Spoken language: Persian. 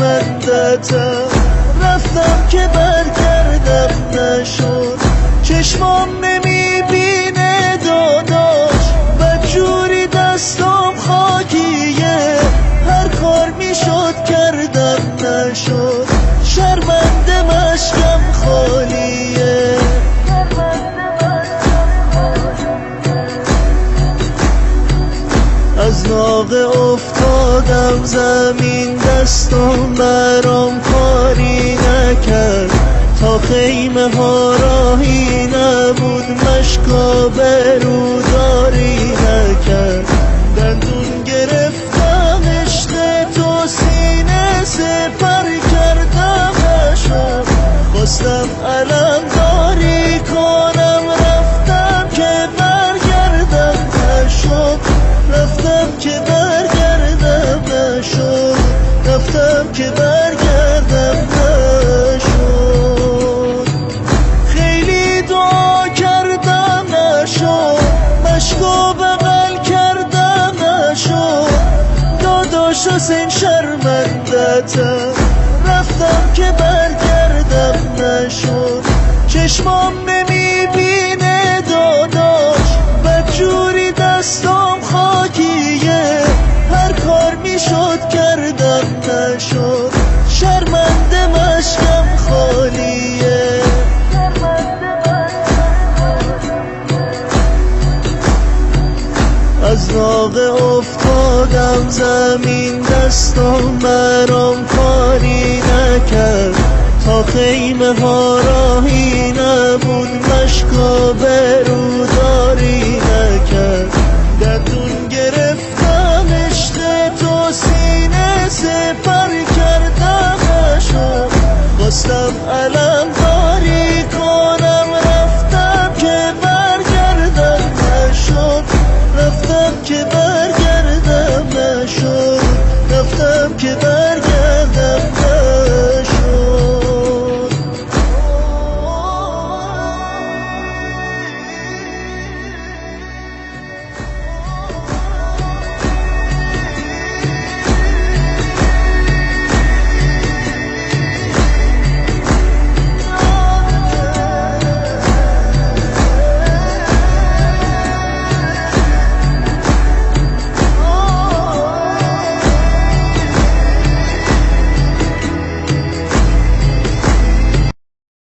شرمندتم. رفتم که برگردم نشد، چشمام نمیبینه داداش، بدجوری دستام خاکیه، هر کار میشد کردم نشد، شرمنده مشکم خالیه. از ناقه افتادم زمین، دستم برام کاری نکرد، تا خیمه ها راهی نبود، مشکا بروداری نکرد. دندون گرفتم عشق تو، سینه سپر کردم نشد، خواستم علم داری کنم، رفتم که برگردم نشد، رفتم که برگردم نشد، رفتم که برگردم نشد. خیلی دعا کردم نشد، مشکو بغل کردم نشد، داداش حسین شرمندتم. رفتم که برگردم نشد، چشمام نمیبینه داداش، بدجوری دستام خاکیه، هر کار میشد کردم نشد، شرمنده مشکم خالیه. از ناقه افتادم زمین، دستم برام کاری نکرد، تا خیمه ها راهی